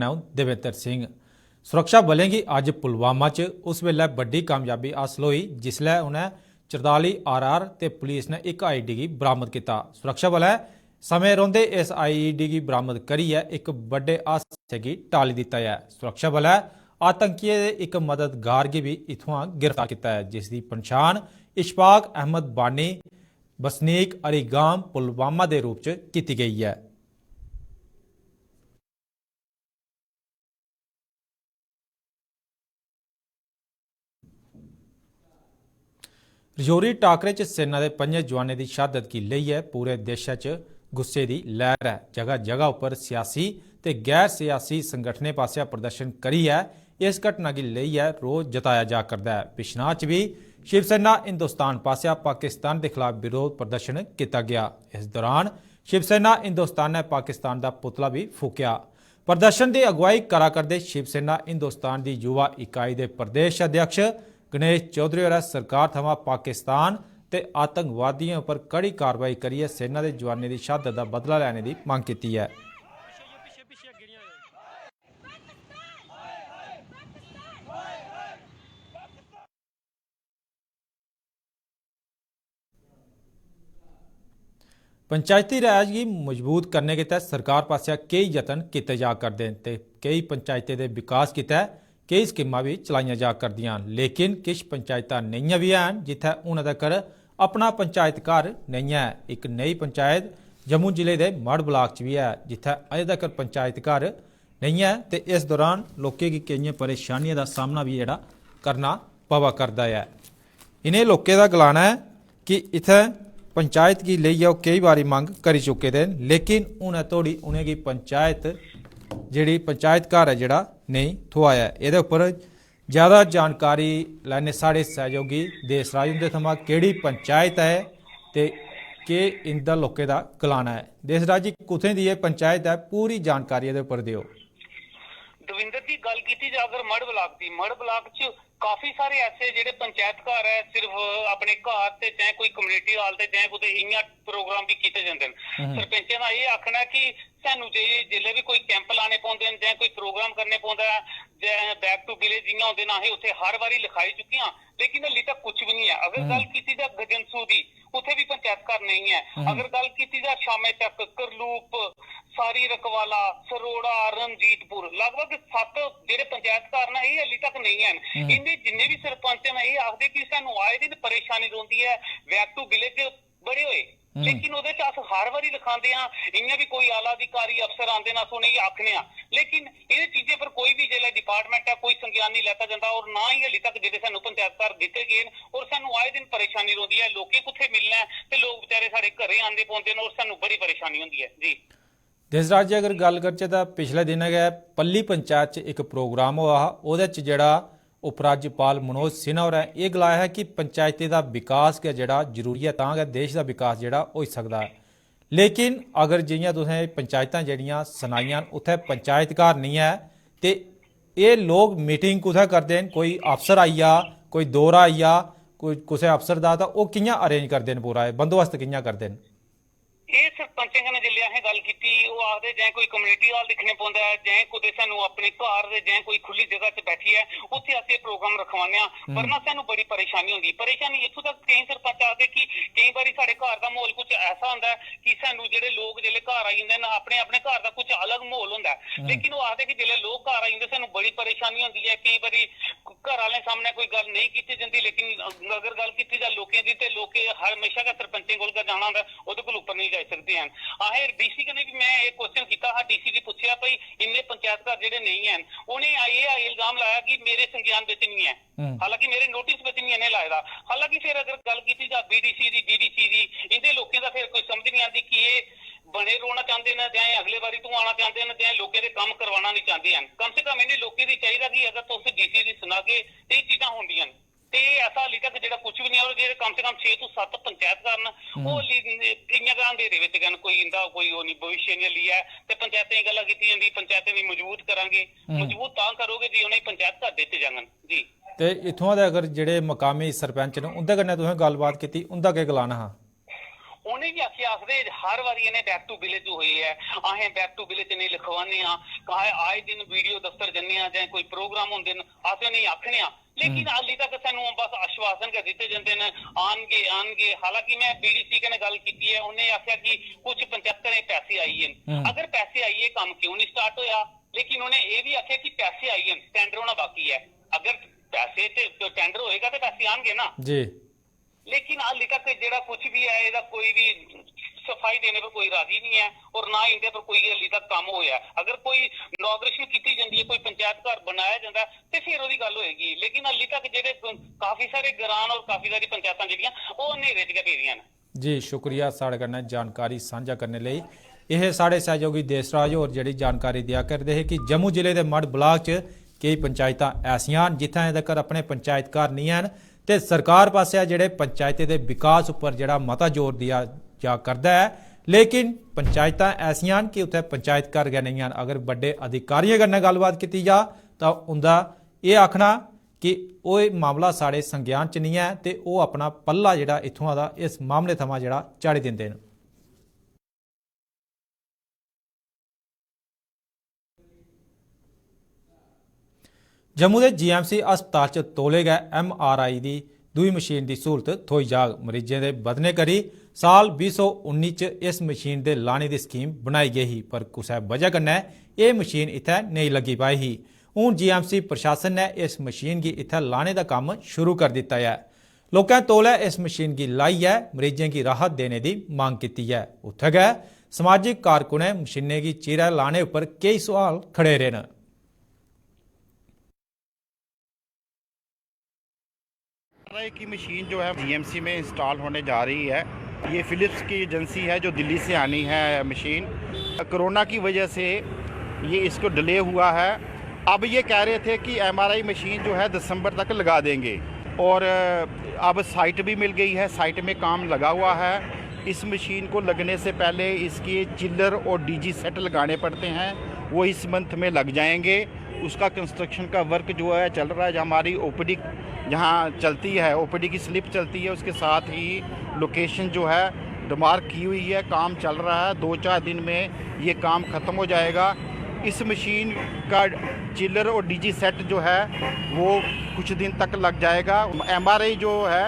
देवेंद्र सिंह सुरक्षा बलें की अज पुलवामा च उस वेले बड़ी कामयाबी हासिल हुई जिसलै उन्हें 44 RR ते पुलिस ने एक IED की बरामद किया। सुरक्षा बलें समय रौंदे इस IED की बरामद करियै एक बड़े हादसे की टाली दिता है। सुरक्षा बलें आतंकियों के एक मददगार की भी इत्थुआं गिरफ्तार किया है जिसकी पछाण इशफाक अहमद बानी बसनीक अलीगाम पुलवामा के रूप च की गई है। रजौरी टाकरे च सेना के 5 जवानों की शहादत की लेइयै पूरे देश च गुस्से की लहर है। जगह जगह पर सियासी ते गैर सियासी संगठनें पासिया प्रदर्शन करियै इस घटना की लेइयै रोष जताया जा करदा है। पिछनाह च भी शिवसेना हिंदुस्तान पासिया पाकिस्तान के खिलाफ विरोध प्रदर्शन किया गया। इस दौरान शिवसेना हिंदुस्तान ने पाकिस्तान का पुतला भी फूकिया। प्रदर्शन की अगुवाई करा करदे शिवसेना हिंदुस्तान की युवा इकाई के प्रदेश अध्यक्ष गणेश चौधरी होरें सरकार थमां पाकिस्तान ते आतंकवादियों पर कड़ी कार्रवाई करियै सेना के जवानों की शहादत का बदला लैने की मांग की है। पंचायती राज की मजबूत करने के तहत सरकार पासिया कई यतन किए जा करते हैं ते कई पंचायतें के विकास के तहत कई स्कीमां भी चलाइया जा करदियां, लेकिन किश पंचायत नहीं भी हैं जिथे हूं तक अपना पंचायत घर नहीं है। एक नई पंचायत जम्मू जिले के मढ़ ब्लाक च भी है जिथे अजे तक पंचायत घर नहीं है तो इस दौरान लोगों की कई परेशानियों का सामना भी जोड़ा करना पवा करता है। इन्हें लोगों का गलाना है कि इत्थे पंचायत की लेइयै कई बारी मंग करी चुके हैं लेकिन हूं तोड़ी उन्हें पंचायत जी पंचायत घर है जोड़ा नहीं थोआ है। ये उपर ज़्यादा जानकारी लैने साढ़े सहयोगी देसराज उनके थमां केड़ी पंचायत है तो के इंदा लोगों का गलाना है। देसराज जी कुत्थें दी पंचायत है पूरी जानकारी ये उपर दिओ। दविंदर जी गल की जाए अगर मढ़ ब्लाक च काफी सारे ऐसे जेडे पंचायत घर है सिर्फ अपने घर ते चाहे कोई कम्युनिटी हाल ते चाहे कुछ इयां प्रोग्राम भी किए जाते हैं। सरपंचें का यह आखना है कि सानू जिले भी कोई कैंप लाने पौंदे हैं चाहे कोई प्रोग्राम करने पौंदा है बैक टू विलेज जियां होंदे ना उत्थे हर बारी लिखाई चुकी लेकिन हली तक कुछ भी नहीं है। अगर गल की जाए गजनसू की उत्थे भी पंचायत घर नहीं है। अगर गल की जाए शामे तक करलूप सारी रकवाला सरोड़ा रणजीतपुर लगभग 7 जेडे पंचायत घर ना ये हली तक नहीं है। इन्हें जिन्ने भी सरपंच ने ये आखते कि सानू आए दिन परेशानी रोंदी है बैक टू विलेज बड़े हुए लेकिन वो अस हर बारी लिखाते हैं इं भी कोई आला अधिकारी अफसर आते ना सुने आखने लेकिन इन चीजें पर कोई भी जिला डिपार्टमेंट है कोई संज्ञान नहीं लेता जाता और ना ही हली तक जो सानू पंचायत घर दिते गए और सानू आए दिन परेशानी रोंदी है। लोग कुत्थे मिलना है तो लोग बेचारे साढ़े घरे आते पहुंचते और सानू बड़ी परेशानी होंदी है। जी देसराज जी अगर गल करचे तो पिछले दिन गए पल्ली पंचायत एक प्रोग्राम हुआ वो जोड़ा उपराज्यपाल मनोज सिन्हा होरें यह गलाया है कि पंचायती का विकास के जोड़ा जरूरी है तां गै देश का विकास जोड़ा हो सकता है। लेकिन अगर जियां तुसें पंचायतां जड़ियां सनाइयां उत्थे पंचायत घर नहीं है तो ये लोग मीटिंग कुत्थै करते हैं कोई अफसर आई जा कोई दौरा आई जा कोई किसी अफसर का तो वह कियां अरेंज करते हैं पूरा बंदोबस्त कियां करते हैं। ये सरपंचें कन्नै जिल्ले असें गल कीती ओह् आखदे जां कोई कम्युनिटी हाल दिक्खने पौंदा है जां कुतै सानू अपने घर दे जां कोई खुली जगह च बैठियै उत्थे अस ये प्रोग्राम रखवाने वरना सानू बड़ी परेशानी होंदी। परेशानी इत्थों तक केईं सरपंच आखदे कि केईं बारी साढ़े घर दा माहौल कुछ ऐसा होंदा है कि सानू जेडे लोग जेल्ले घर आई जंदे न अपने अपने घर दा कुछ अलग माहौल होंदा है लेकिन ओह् आखदे कि जेल्ले लोग घर आई जंदे सानू बड़ी परेशानी होंदी है। केईं बारी घर आह्लें सामने कोई गल नहीं कीती जंदी लेकिन अगर गल कीती जाए लोकें दी ते लोकें हमेशा गै सरपंचें कोल गै जाना होंदा ओह्दे कोल उप्पर नहीं जाई सकदे हैं। असें डीसी कन्नै भी मैं एक क्वेश्चन किया हा डीसी जी पूछया भाई इन्ने पंचायत घर जेडे नहीं हैं उन्हें ये इल्जाम लाया कि मेरे संज्ञान विच नहीं है हालांकि मेरे नोटिस विच नहीं इन्हें लाए दा। हालांकि फिर अगर गल की जाए बीडीसी दी डीडीसी दी इन्हें लोगों का फिर कोई समझ नहीं आती कि ये बने रोना चाहते हैं चाहे अगले बारी तू आना चाहते हैं चाहे लोगों के काम करवाना नहीं चाहते हैं। कम से कम इन्हें लोगों की चाहिए कि अगर तुम डीसी दी सुनागे तो ये चीज़ां होंदियां ते ऐसा हाली तक जो कुछ भी नहीं और जो कम से कम 6 तो 7 पंचायत घर न इं अंधेरे कोई इंदा कोई भविष्य नहीं लिया है पंचायतें गल्लां कीती जांदी पंचायतें भी मजबूत करांगे मजबूत तां करोगे जी उन्हें पंचायत घर दित्ते जाङन। जी ते इत्थुआं दे अगर जेडे मकामी सरपंच ने उंदे कन्नै तुसें गलबात कीती उंदा केह् गलाना हा? उन्हें भी आखिया आखदे हर बारी इन्हें बैक टू विलेज हुई है, असें बैक टू विलेज नहीं लिखवाने आए दिन वीडियो दफ्तर जन्ने जां कोई प्रोग्राम होंदे न अस नहीं आखने लेकिन हाली तक सानू बस आश्वासन कर दिते जाते हैं आनगे। हालांकि मैं बीडीसी कन्नै गल की है, उन्हें आख्या कि कुछ पंचायतें पैसे आई हैं, अगर पैसे आइए काम क्यों नहीं स्टार्ट होया। लेकिन उन्हें यह भी आख्या कि पैसे आई हैं, टेंडर होना बाकी है। अगर पैसे तो टेंडर होएगा तो पैसे आएंगे ना जी। लेकिन हाली तक जो कुछ भी है इसका कोई भी सफाई देने पर कोई राजी नहीं है और ना इनके पर कोई हाली तक काम होया। अगर कोई इनॉग्रेशन की जाती है, कोई पंचायत घर बनाया जाता है तो फिर वो गल होएगी। लेकिन हाली तक जो काफी सारे ग्रां और काफी सारी पंचायत जी वो अंधेरे च पेदियां ने। जी शुक्रिया साढ़े कन्नै जानकारी साझा करने लई। यह साढ़े सहयोगी देसराज होर जिहड़ी जानकारी दिया करते हैं कि जम्मू जिले के मढ़ ब्लाक च कई पंचायत ऐसियां जित्थें अजें तक अपने पंचायत घर नहीं हैं ते सरकार पासे जिहड़े पंचायतें के विकास उपर जिहड़ा मता जोर दिया जा करदा है, लेकिन पंचायत ऐसियां कि उत्थे पंचायत घर गै नहीं हैं। अगर बड़े अधिकारियों कन्नै गलबात की जा तो उनका ये आखना कि वो मामला साढ़े संज्ञान च नहीं है तो वो अपना पल्ला जिहड़ा इत्थों दा इस मामले थमां जिहड़ा झाड़ी दिंदे न। जम्मू के GMC अस्पताल च तौले गै MRI की दूई मशीन की सहूलत थोई जाग। मरीजें के बधने करी साल 2019 च इस मशीन के लाने की स्कीम बनाई गई ही, पर कुछ वजह कन्नै ये मशीन इत्थै नहीं लगी पाई ही। हुण GMC प्रशासन ने इस मशीन की इत्थै लाने का काम शुरू कर दिता है। लोकें तौले इस मशीन की लाइयै मरीजें की राहत देने की मांग की है। उत्थे गै समाजिक कारकुनें मशीनें की चीरै लाने उपर कई सवाल खड़े रहे न। की मशीन जो है GMC में इंस्टॉल होने जा रही है। ये फिलिप्स की एजेंसी है जो दिल्ली से आनी है मशीन। कोरोना की वजह से ये इसको डिले हुआ है। अब ये कह रहे थे कि MRI मशीन जो है दिसंबर तक लगा देंगे और अब साइट भी मिल गई है, साइट में काम लगा हुआ है। इस मशीन को लगने से पहले इसके चिल्लर और DG सेट लगाने पड़ते हैं, वो इस मंथ में लग जाएंगे। उसका कंस्ट्रक्शन का वर्क जो है चल रहा है। जो हमारी OPD जहाँ चलती है, OPD की स्लिप चलती है, उसके साथ ही लोकेशन जो है डिमार्क की हुई है, काम चल रहा है। 2-4 दिन में ये काम ख़त्म हो जाएगा। इस मशीन का चिल्लर और DG सेट जो है वो कुछ दिन तक लग जाएगा। MRI जो है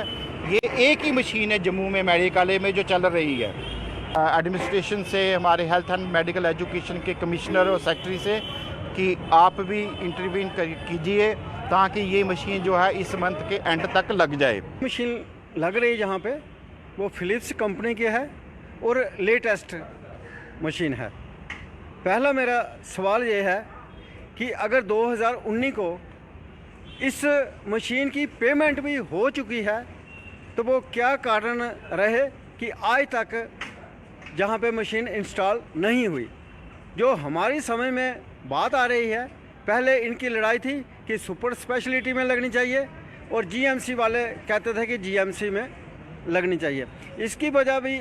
ये एक ही मशीन है जम्मू में मेडिकल में जो चल रही है। एडमिनिस्ट्रेशन से, हमारे हेल्थ एंड मेडिकल एजुकेशन के कमिश्नर और सेक्रेटरी से कि आप भी इंटरवीन कीजिए ताकि ये मशीन जो है इस मंथ के एंड तक लग जाए। मशीन लग रही है जहाँ पे वो फिलिप्स कंपनी की है और लेटेस्ट मशीन है। पहला मेरा सवाल ये है कि अगर 2019 को इस मशीन की पेमेंट भी हो चुकी है तो वो क्या कारण रहे कि आज तक जहाँ पे मशीन इंस्टॉल नहीं हुई। जो हमारी समय में बात आ रही है, पहले इनकी लड़ाई थी कि सुपर स्पेशलिटी में लगनी चाहिए और GMC वाले कहते थे कि GMC में लगनी चाहिए। इसकी वजह भी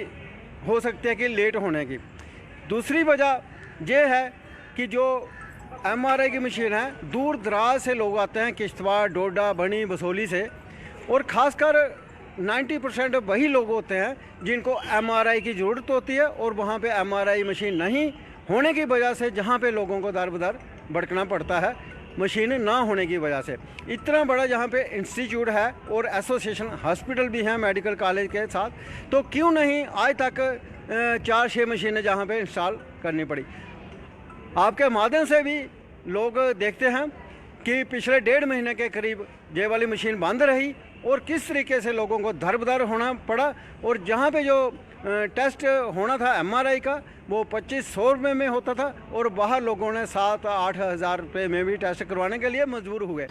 हो सकती है कि लेट होने की। दूसरी वजह यह है कि जो MRI की मशीन है, दूर दराज से लोग आते हैं, किश्तवाड़, डोडा, बनी, बसोली से, और ख़ासकर 90% वही लोग होते हैं जिनको MRI की ज़रूरत होती है और वहाँ पे MRI मशीन नहीं होने की वजह से जहाँ पे लोगों को दर बदर भटकना पड़ता है मशीन ना होने की वजह से। इतना बड़ा यहाँ पे इंस्टीट्यूट है और एसोसिएशन हॉस्पिटल भी हैं मेडिकल कॉलेज के साथ, तो क्यों नहीं आज तक 4-6 मशीनें जहाँ पे इंस्टॉल करनी पड़ी। आपके माध्यम से भी लोग देखते हैं कि पिछले 1.5 महीने के करीब ये वाली मशीन बंद रही और किस तरीके से लोगों को दर बदर होना पड़ा। और जहाँ पे जो टेस्ट होना था MRI का वो 2500 रुपये में होता था और बाहर लोगों ने 7-8 हज़ार रुपये में भी टेस्ट करवाने के लिए मजबूर हुए।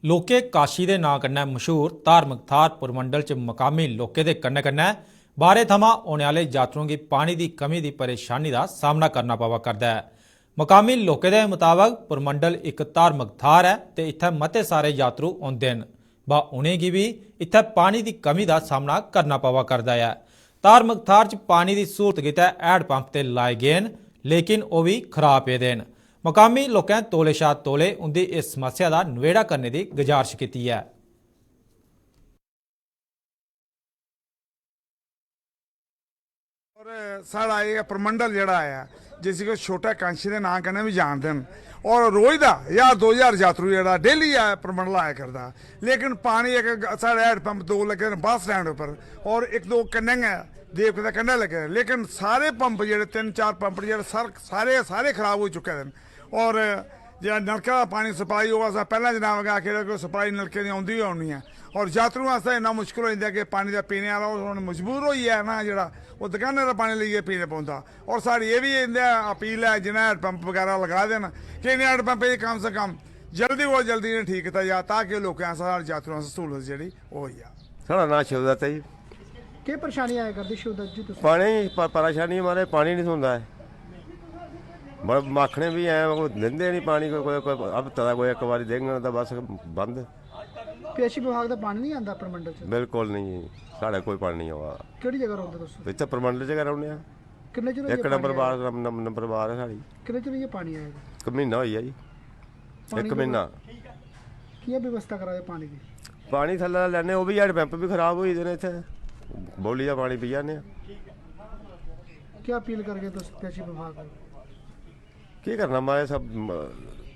लोके काशी के नां कन्नै मशहूर धार्मिक थार पुरमंडल च मकामी लोके के कन्नै कन्नै बाहरे थमां औने आह्ले यात्रुओं की पानी की कमी की परेशानी का सामना करना पवा करदा है। मकामी लोकें के मुताबक पुरमंडल एक धार्मिक थार है तो इत्थै मते सारे यात्रु आउंदे न, बा उनेंगी भी इत्थै पानी की कमी का सामना करना पवा करदा है। धार्मिक थार च पानी की सहूलत गितै हैंड पंप ते लाए गए न, लेकिन वह भी खराब पेदे न। मकामी लोकें तौले शा तौले उंदी इस समस्या का नवेड़ा करने की गुजारिश की है। साढ़ा ये परमंडल जड़ा है जिस को छोटा कांशी के नाम कन्नै भी जानते हैं और रोज का 1000-2000 यात्रु जड़ा डेली आया परमंडल आया करता लेकिन पानी एक साढ़े हैंड पंप 2 लगे बस स्टैंड पर और 1-2 कन्ने देवके का कंढा लगे लेकिन सारे पंप जो 3-4 पंप जो सारे खराब हो चुके हैं और जो नलके का पानी सप्लाई होगा पहला जनाब आखिर सप्लाई नलके की आँदी आनी है और यात्रुओं वास्ते इन्ना मुश्किल हो जाता कि पानी का पीने वाला हम मजबूर हो है ना जो वो दुकानें का पानी लेइए पीने पौंदा और साड़ी ये भी अपील है जिन्हें हैंड पंप वगैरह लगा देना कि इन्हें हैंड पंप कम से कम जल्दी वो जल्दी इन्हें ठीक किया जाए ताकि लोगों यात्रुओं सहूलत जी हो जाए। साढ़ा नाम शिवदत्त है जी। क्या परेशानी आया करती शिवदत्त जी तुसी? पानी परेशानी हमारे पानी नहीं सुनता है बड़ा माखने भी हैं वो देंगे नहीं पानी कोई अब तदा कोई एक बार देंगे तो बस बंद। पेशी विभाग का पानी नहीं आता परमंडल च? बिल्कुल नहीं साढ़े कोई पानी नहीं आवा। केड़ी जगह रहोगे तुसी? इतना परमंडल जगह रौने किन्ने चिर एक नंबर बार है साड़ी। किन्ने चिर ये पानी आएगा? एक महीना होई है जी। एक महीना की व्यवस्था करा पानी की? पानी थल्ले लैने वो भी हैंड पंप भी खराब हुई ने इतने बौली का पानी पी जाने। क्या अपील करके पेशी विभाग को? की करना मारे सब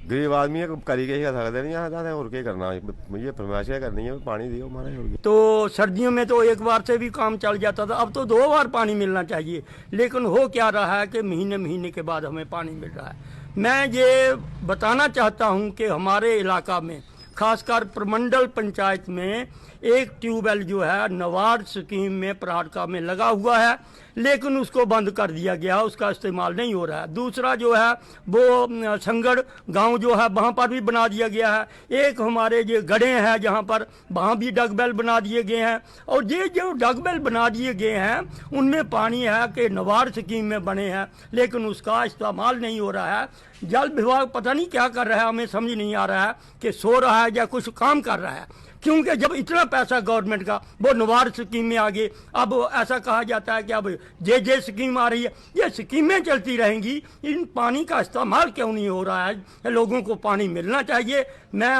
गरीब आदमी करी के सकते नहीं आता और क्या करना मुझे फरमाइश करनी है पानी दियो हमारे। तो सर्दियों में तो एक बार से भी काम चल जाता था अब तो 2 बार पानी मिलना चाहिए लेकिन हो क्या रहा है कि महीने के बाद हमें पानी मिल रहा है। मैं ये बताना चाहता हूँ कि हमारे इलाका में खासकर प्रमंडल पंचायत में एक ट्यूबवेल जो है नवाड स्कीम में प्राड़का में लगा हुआ है लेकिन उसको बंद कर दिया गया उसका इस्तेमाल नहीं हो रहा है। दूसरा जो है वो संगड़ गांव जो है वहाँ पर भी बना दिया गया है। एक हमारे जो गड्ढे हैं जहाँ पर वहाँ भी डगबेल बना दिए गए हैं और ये जो डगबेल बना दिए गए हैं उनमें पानी है कि नवाड स्कीम में बने हैं लेकिन उसका इस्तेमाल नहीं हो रहा है। जल विभाग पता नहीं क्या कर रहा है हमें समझ नहीं आ रहा है कि सो रहा है या कुछ काम कर रहा है क्योंकि जब इतना पैसा गवर्नमेंट का वो नवाड स्कीम में आ गए। अब ऐसा कहा जाता है कि अब जे स्कीम आ रही है ये स्कीमें चलती रहेंगी इन पानी का इस्तेमाल क्यों नहीं हो रहा है। लोगों को पानी मिलना चाहिए। मैं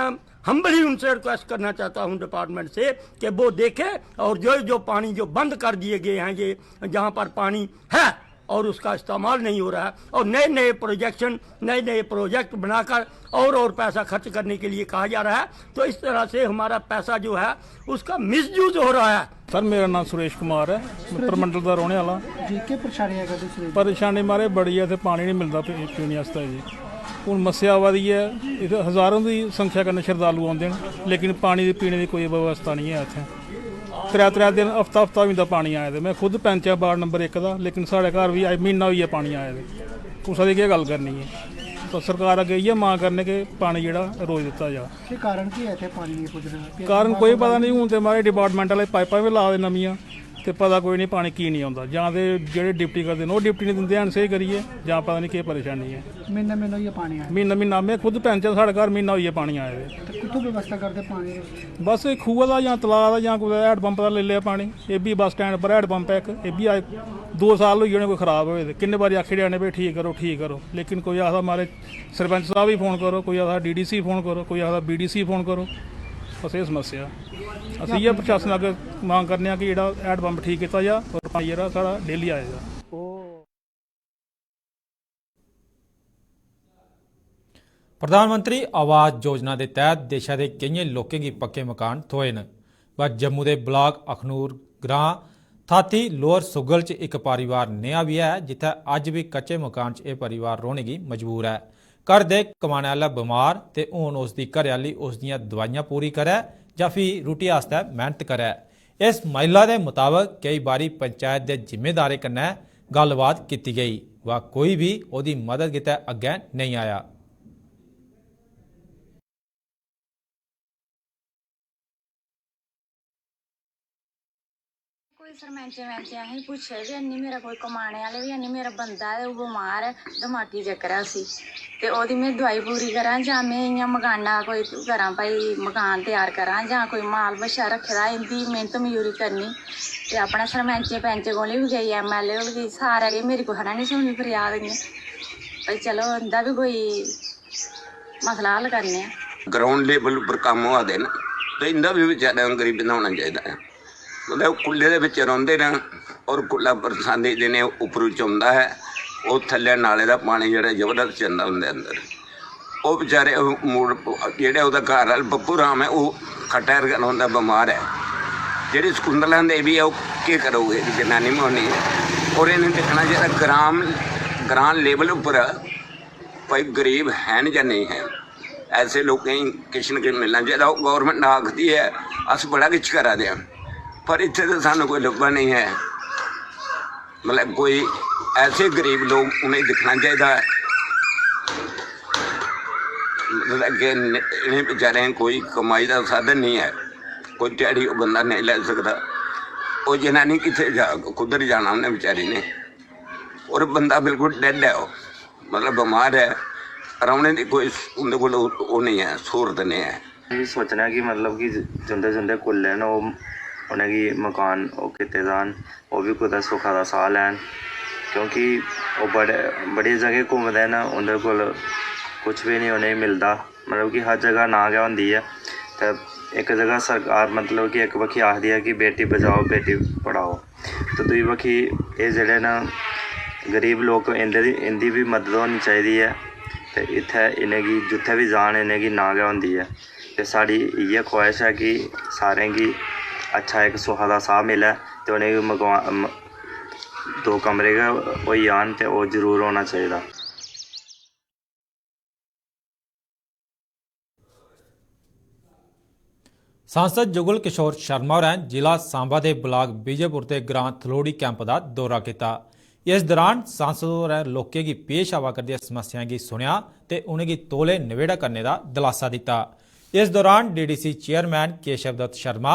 हम्बली उनसे रिक्वेस्ट करना चाहता हूं डिपार्टमेंट से कि वो देखे और जो पानी जो बंद कर दिए गए हैं ये जहां पर पानी है और उसका इस्तेमाल नहीं हो रहा है और नए प्रोजेक्ट बनाकर और पैसा खर्च करने के लिए कहा जा रहा है तो इस तरह से हमारा पैसा जो है उसका मिसयूज हो रहा है। सर मेरा नाम सुरेश कुमार है मैं परमंडल का रहने वाला। जी क्या परेशानी है करती? परेशानी मारे बड़ी है पानी नहीं मिलता पीने वास्ते जी। हूँ मस्या आवा दी है इतने हज़ारों की संख्या कन्नै श्रद्धालु आते हैं लेकिन पानी पीने की कोई व्यवस्था नहीं है इतने। 3 दिन हफ्ता भी होंदा पानी आए थे। मैं खुद पैंच है वार्ड नंबर 1 का लेकिन साढ़े घर भी महीना होई है पानी आए थे। कुछ की क्या गल करनी है तो सरकार अगे इयै मांग करने के पानी जो रोज दिता जा। कारण की है पानी नहीं पुज रहा? कारण कोई पता नहीं। हूँ तो मारे डिपार्टमेंट वाले पाइपां भी ला दे नवियां तो पता कोई नहीं पानी की नहीं आता जां ते जेह्ड़े डिप्टी करते हैं वो डिप्टी नहीं दिंदे हैं सही करिए जां पता नहीं क्या परेशानी है। महीना होइया पानी आया? महीना मैं खुद पैंच साढ़े घर महीना होइया पानी आए दे। कित्थों व्यवस्था करते पानी की? बस खूह का जां तलाऽ दा जां कुदै हैंड पंप दा ले लिया पानी। ये भी बस स्टैंड पर हैंड पंप है एक ये भी आए 2 साल होई जाने कोई खराब होए दे। किन्ने बारी आखी जाने भाई ठीक करो लेकिन कोई आखदा मारे सरपंच साहब ही फोन करो कोई आखदा DDC फोन करो कोई आखदा BDC फोन करो। बस ये समस्या असं ये प्रशासन अगर मांग करने कि जो हैंड पंप ठीक किया जा और पानी जो सारा डेली आएगा। प्रधानमंत्री आवास योजना के तहत देशा के कई लोगों की पक्के मकान थोए न पर जम्मू के ब्लॉक अखनूर ग्रां थाती लोअर सुगल च एक परिवार नया भी है जिथे अज भी कच्चे मकान च यह परिवार रोने की मजबूर है। घर दे कमाने वाला बीमार ते हुण उसकी घरआली उसदियां दवाइयां पूरी करे या फिर रुट्टी आस्ते मेहनत करे। इस महिला के मुताबिक कई बारी पंचायत के जिम्मेदारे कन्नै गलबात की गई व कोई भी उसकी मदद किते अगे नहीं आया। कोई सरपंच असें पुच्छे भी हैनी मेरा कोई कमाने वाले भी हैनी मेरा बंदा है बमार है दमागी चक्कर है उसी ते ओह्दी में दवाई पूरी करां जां में इ'यां मकाना कोई करां भाई मकान तैयार करां जां कोई माल बच्छा रखे दा इंदी मेहनत मजूरी करनी ते अपना सरपंच पैंच कोल भी गई MLA कोल गई सारे गई मेरी कुसै ने नहीं सुननी फरियाद इ'यां भाई चलो इंदा भी कोई मसला हल करने। ग्राउंड लेवल पर कम्म होआ दे न ते इंदा भी बेचारे गरीबें दा होना चाहिदा है मतलब कुल्ले दे विच रहिंदे ने और कुल्ला बरसांती दिने उपरों चौंदा है, वो थल्ले नाले का पानी जिहड़ा जबरदस्त चंदा हुंदा अंदर। वो बेचारे मूड़ जिहड़े उहदा घर वाला पप्पू राम है वो खट्टर हुंदा बीमार है, जिहड़ी शकुंतला देवी है वो केह् करोगे जनानी होनी और इन्हें देखना चाहिए ग्राम लेवल उपर भाई गरीब हैं या नहीं है, ऐसे लोगों किश न किश मिलना चाहिए। गौरमेंट आखती है अस बड़ा किश करा दे पर इत्थे तो सानू कोई लब्भा नहीं है, मतलब कोई ऐसे गरीब लोग उन्हें दिखना चाहिए, मतलब कि इन्हें बेचारे कोई कमाई का साधन नहीं है, कोई दिहाड़ी बंदा नहीं ले सकता। वो जनानी कितने जा कुदर जाना उन्हें बेचारी ने, और बंदा बिल्कुल डेड है, वो मतलब बीमार है, रौने की कोई उनके को वो नहीं है, सूरत नहीं है। सोचना कि मतलब कि जिंदे जिंदे कुल्ले न उन्हें मकान किते जान, वो भी कुछ सुखा का साह लैन, क्योंकि वो बड़ी जगह घूमते हैं, उन्हें को कुछ भी नहीं उन्हें मिलता, मतलब कि हर जगह ना गै होंदी है। तो एक जगह सरकार मतलब कि एक बक्खी आखदी है कि बेटी बचाओ बेटी पढ़ाओ, तो दूई बक्खी ये जेह्ड़े न गरीब लोग इंदी भी मदद होनी चाहिए है। तो इत्थे इनेंगी जित्थे भी जान इनेंगी ना गै होंदी है। तो साड़ी इ'यै ख्वाहिश है कि सारें गी अच्छा एक सुखा दा साह मिले, तो उनेंगी मकान 2 कमरे गै होई जान, तो वो जरूर होना चाहिए। सांसद जुगल किशोर शर्मा होरें जिला सांबा के ब्लाक विजयपुर के ग्रां थलोड़ी कैंप का दौरा किया। इस दौरान सांसद होरें लोकें की पेश आवा करदी समस्याएं की सुनिया ते उन्हें तौले नवेड़ा करने का दिलासा दिता। इस दौरान डीडीसी चेयरमैन केशव दत्त शर्मा,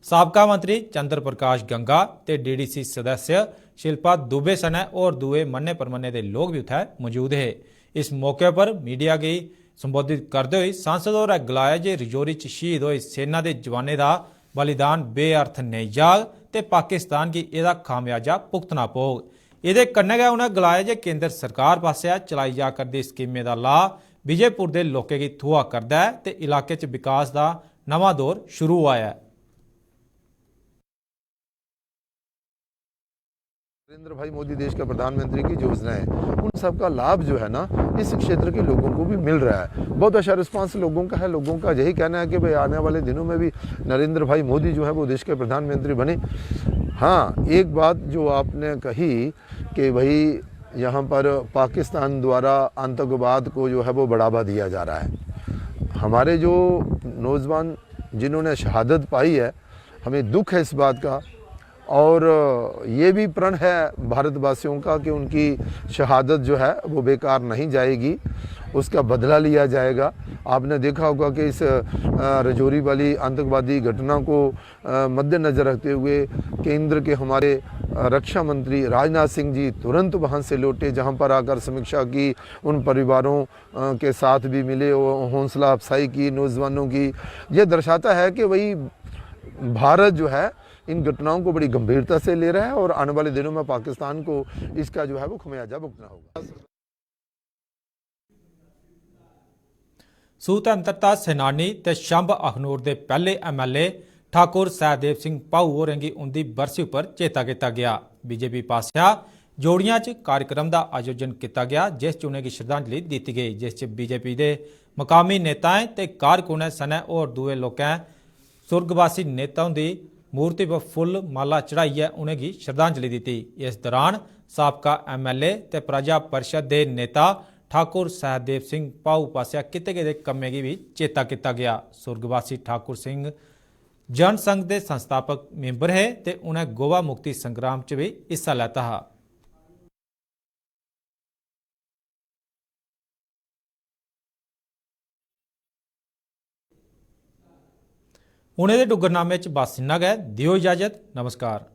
साबका मंत्री चंद्र प्रकाश गंगा ते डीडीसी सदस्य शिल्पा दुबे सने और दुए मन्ने परमन्ने के लोग भी उत्थे मौजूद है। इस मौके पर मीडिया की संबोधित करते हुए सांसद होरें गलाया जे रजौरी च शहीद हुए सेना के जवानों का बलिदान बेअर्थ नहीं जाग ते पाकिस्तान की एदा खामियाजा भुगतना पौग। ये कन्नै गै उन्हें गलाया जे केंद्र सरकार पासेआ चलाई जा करदी स्कीमें का लाभ विजयपुर के लोगों की थुआ करदा है ते इलाके च विकास का नवा दौर शुरू हुआ है। नरेंद्र भाई मोदी देश का प्रधानमंत्री की योजना है, उन सब का लाभ जो है ना इस क्षेत्र के लोगों को भी मिल रहा है। बहुत अच्छा रिस्पांस लोगों का है। लोगों का यही कहना है कि भाई आने वाले दिनों में भी नरेंद्र भाई मोदी जो है वो देश के प्रधानमंत्री बने। हाँ, एक बात जो आपने कही कि भाई यहाँ पर पाकिस्तान द्वारा आतंकवाद को जो है वो बढ़ावा दिया जा रहा है। हमारे जो नौजवान जिन्होंने शहादत पाई है, हमें दुख है इस बात का, और ये भी प्रण है भारतवासियों का कि उनकी शहादत जो है वो बेकार नहीं जाएगी, उसका बदला लिया जाएगा। आपने देखा होगा कि इस रजौरी वाली आतंकवादी घटना को मद्देनज़र रखते हुए केंद्र के हमारे रक्षा मंत्री राजनाथ सिंह जी तुरंत वहाँ से लौटे, जहाँ पर आकर समीक्षा की, उन परिवारों के साथ भी मिले, हौसला अफसाई की नौजवानों की। ये दर्शाता है कि वही भारत जो है इन घटनाओं को बड़ी गंभीरता से ले रहा है और आने वाले दिनों में पाकिस्तान को इसका जो है वो खमियाजा भुगतना होगा। स्वतंत्रता सेनानी ते शंभ अखनूर के पहले MLA ठाकुर सहदेव सिंह भाऊ होरें गी उनकी बरसी पर चेता किया गया। बीजेपी पासिया जोड़ियां च कार्यक्रम का आयोजन किया गया, जिस च उन्हें श्रद्धांजलि दी गई, जिस च बीजेपी के मकामी नेताएं ते कारकुनें सने और दुए लोकें सुर्गवासी नेताओं की मूर्ति पर फुल माला चढ़ाइए उन्हें श्रद्धांजलि दी। इस दौरान साबका MLA ते प्रजा परिषद के नेता ठाकुर सहदेव सिंह भाऊ पासिया किए गए कम्में की भी चेता किया गया। सुर्गवासी ठाकुर सिंह जन संघ के संस्थापक मैंबर है ते उन्हें गोवा मुक्ति संग्राम च भी हिस्सा लेता है। उन्हें डुगरनामे च बस इन्ना गै। दियो इजाजत, नमस्कार।